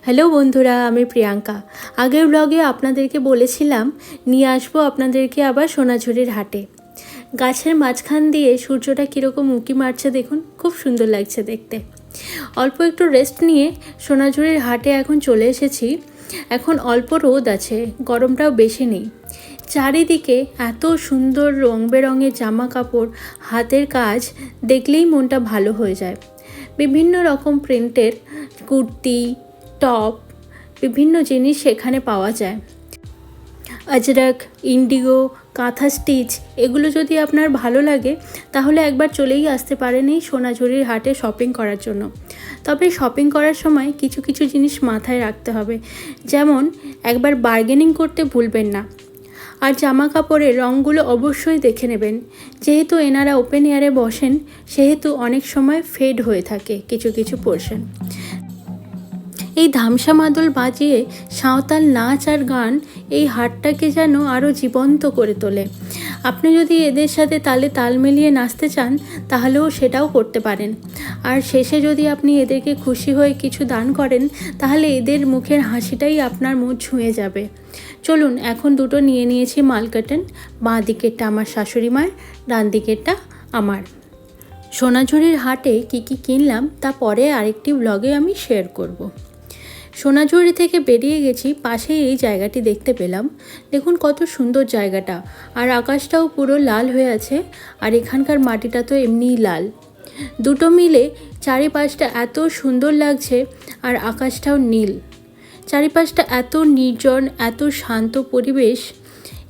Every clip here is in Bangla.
হ্যালো বন্ধুরা, আমি প্রিয়াঙ্কা। আগের ব্লগে আপনাদেরকে বলেছিলাম নিয়ে আসবো আপনাদেরকে আবার সোনাঝুরির হাটে। গাছের মাঝখান দিয়ে সূর্যটা কীরকম উঁকি মারছে দেখুন, খুব সুন্দর লাগছে দেখতে। অল্প একটু রেস্ট নিয়ে সোনাঝুরির হাটে এখন চলে এসেছি। এখন অল্প রোদ আছে, গরমটাও বেশি নেই। চারিদিকে এত সুন্দর রং বেরঙের জামা কাপড়, হাতের কাজ দেখলেই মনটা ভালো হয়ে যায়। বিভিন্ন রকম প্রিন্টের কুর্তি, টপ, বিভিন্ন জিনিস সেখানে পাওয়া যায়। আজরাক, ইন্ডিগো, কাঁথা স্টিচ এগুলো যদি আপনার ভালো লাগে তাহলে একবার চলেই আসতে পারেন এই সোনাঝুরির হাটে শপিং করার জন্য। তবে শপিং করার সময় কিছু কিছু জিনিস মাথায় রাখতে হবে, যেমন একবার বার্গেনিং করতে ভুলবেন না। আর জামা কাপড়ের রঙগুলো অবশ্যই দেখে নেবেন, যেহেতু এনারা ওপেন এয়ারে বসেন সেহেতু অনেক সময় ফেড হয়ে থাকে কিছু কিছু পোর্শন। এই ধামসা মাদল বাজিয়ে সাঁওতাল নাচ আর গান এই হাটটাকে যেন আরও জীবন্ত করে তোলে। আপনি যদি এদের সাথে তালে তাল মিলিয়ে নাচতে চান তাহলেও সেটাও করতে পারেন। আর শেষে যদি আপনি এদেরকে খুশি হয়ে কিছু দান করেন তাহলে এদের মুখের হাসিটাই আপনার মুখ ছুঁয়ে যাবে। চলুন, এখন দুটো নিয়ে নিয়েছি মালকাটন। বাঁ দিকেরটা আমার শাশুড়ি মায়ের, ডান দিকেরটা আমার। সোনাঝুরির হাটে কী কী কিনলাম তা পরে আরেকটি ব্লগে আমি শেয়ার করব। সোনাঝুরি থেকে বেরিয়ে গেছি, পাশেই এই জায়গাটি দেখতে পেলাম। দেখুন কত সুন্দর জায়গাটা, আর আকাশটাও পুরো লাল হয়ে আছে, আর এখানকার মাটিটা তো এমনিই লাল। দুটো মিলে চারিপাশটা এত সুন্দর লাগছে, আর আকাশটাও নীল। চারিপাশটা এত নির্জন, এত শান্ত পরিবেশ।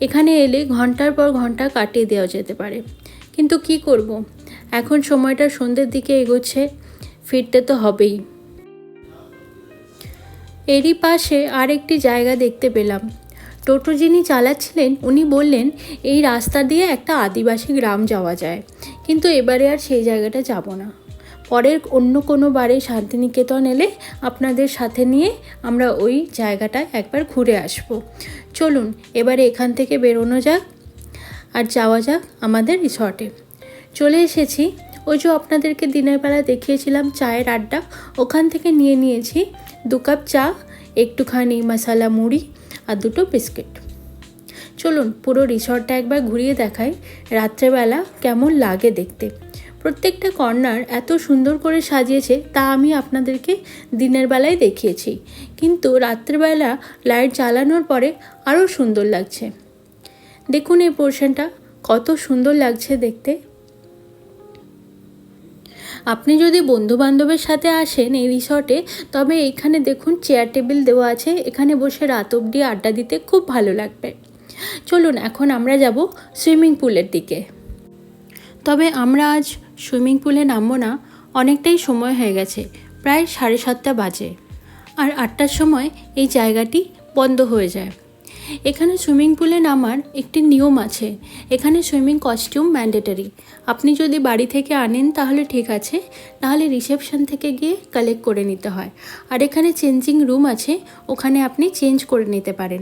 এখানে এলে ঘন্টার পর ঘন্টা কাটিয়ে দেওয়া যেতে পারে, কিন্তু কি করব, এখন সময়টা সন্ধ্যের দিকে এগোচ্ছে, ফিরতে তো হবেই। এরই পাশে আরেকটি জায়গা দেখতে পেলাম। টোটো যিনি চালাচ্ছিলেন উনি বললেন এই রাস্তা দিয়ে একটা আদিবাসী গ্রাম যাওয়া যায়, কিন্তু এবারে আর সেই জায়গাটা যাব না। পরের অন্য কোনো বারে শান্তিনিকেতন এলে আপনাদের সাথে নিয়ে আমরা ওই জায়গাটায় একবার ঘুরে আসব। চলুন এবারে এখান থেকে বেরোনো যাক আর যাওয়া যাক আমাদের রিসর্টে। চলে এসেছি। ওই যে আপনাদেরকে দিনের বেলা দেখিয়েছিলাম চায়ের আড্ডা, ওখান থেকে নিয়ে নিয়েছি 2 কাপ চা, একটুখানি মশালা মুড়ি আর 2টো বিস্কিট। চলুন পুরো রিসর্টটা একবার ঘুরিয়ে দেখাই, রাত্রেবেলা কেমন লাগে দেখতে। প্রত্যেকটা কর্নার এত সুন্দর করে সাজিয়েছে, তা আমি আপনাদেরকে দিনের বেলায় দেখিয়েছি, কিন্তু রাত্রেবেলা লাইট জ্বালানোর পরে আরও সুন্দর লাগছে। দেখুন এই পোর্শনটা কত সুন্দর লাগছে দেখতে। আপনি যদি বন্ধুবান্ধবের সাথে আসেন এই রিসর্টে, তবে এখানে দেখুন চেয়ার টেবিল দেওয়া আছে, এখানে বসে রাত অবধি আড্ডা দিতে খুব ভালো লাগবে। চলুন এখন আমরা যাব সুইমিং পুলের দিকে। তবে আমরা আজ সুইমিং পুলে নামবো না, অনেকটাই সময় হয়ে গেছে, প্রায় 7:30 বাজে, আর 8টার সময় এই জায়গাটি বন্ধ হয়ে যায়। এখানে সুইমিং পুলে নামার একটি নিয়ম আছে, এখানে সুইমিং কস্টিউম ম্যান্ডেটরি। আপনি যদি বাড়ি থেকে আনেন তাহলে ঠিক আছে, নাহলে রিসেপশন থেকে গিয়ে কালেক্ট করে নিতে হয়। আর এখানে চেঞ্জিং রুম আছে, ওখানে আপনি চেঞ্জ করে নিতে পারেন।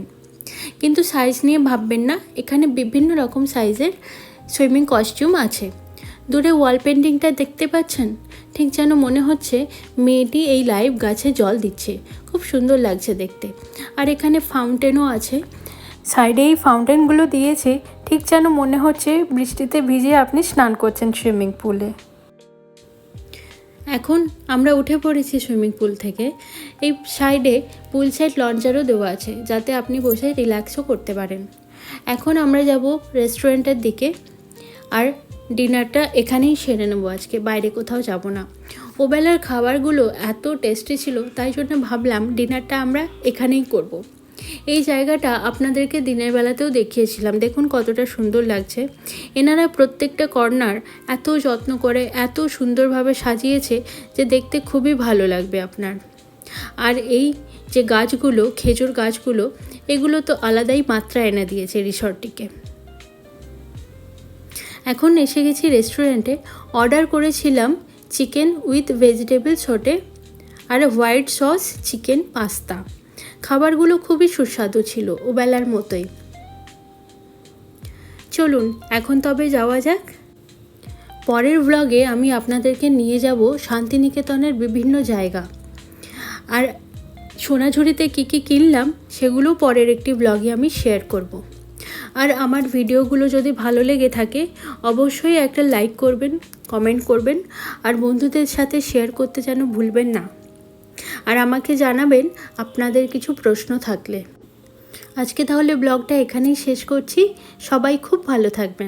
কিন্তু সাইজ নিয়ে ভাববেন না, এখানে বিভিন্ন রকম সাইজের সুইমিং কস্টিউম আছে। দূরে ওয়াল পেন্টিংটা দেখতে পাচ্ছেন, ঠিক যেন মনে হচ্ছে মেয়েটি এই লাইভ গাছে জল দিচ্ছে, খুব সুন্দর লাগছে দেখতে। আর এখানে ফাউন্টেনও আছে, সাইডে এই ফাউন্টেনগুলো দিয়েছে, ঠিক যেন মনে হচ্ছে বৃষ্টিতে ভিজে আপনি স্নান করছেন সুইমিং পুলে। এখন আমরা উঠে পড়েছি সুইমিং পুল থেকে। এই সাইডে পুল সাইড লঞ্চারও দেওয়া আছে, যাতে আপনি বসে রিল্যাক্সও করতে পারেন। এখন আমরা যাব রেস্টুরেন্টের দিকে, আর ডিনারটা এখানেই সেরে নেবো আজকে, বাইরে কোথাও যাব না। ওবেলার খাবারগুলো এত টেস্টি ছিল, তাই জন্য ভাবলাম ডিনারটা আমরা এখানেই করব। এই জায়গাটা আপনাদেরকে দিনের বেলাতেও দেখিয়েছিলাম, দেখুন কতটা সুন্দর লাগছে। এনারা প্রত্যেকটা কর্নার এত যত্ন করে এত সুন্দরভাবে সাজিয়েছে যে দেখতে খুবই ভালো লাগবে আপনার। আর এই যে গাছগুলো, খেজুর গাছগুলো, এগুলো তো আলাদাই মাত্রা এনে দিয়েছে রিসর্টটিকে। এখন এসে গেছি রেস্টুরেন্টে। অর্ডার করেছিলাম চিকেন উইথ ভেজিটেবল সোটে আর হোয়াইট সস চিকেন পাস্তা। খাবারগুলো খুবই সুস্বাদু ছিল, ওবেলার মতোই। চলুন এখন তবে যাওয়া যাক। পরের ব্লগে আমি আপনাদেরকে নিয়ে যাব শান্তিনিকেতনের বিভিন্ন জায়গা। আর সোনাঝুরিতে কী কী কিনলাম সেগুলো পরের একটি ব্লগে আমি শেয়ার করব। আর আমার ভিডিওগুলো যদি ভালো লেগে থাকে অবশ্যই একটা লাইক করবেন, কমেন্ট করবেন, আর বন্ধুদের সাথে শেয়ার করতে যেন ভুলবেন না। আর আমাকে জানাবেন আপনাদের কিছু প্রশ্ন থাকলে। আজকে তাহলে ব্লগটা এখানেই শেষ করছি। সবাই খুব ভালো থাকবেন।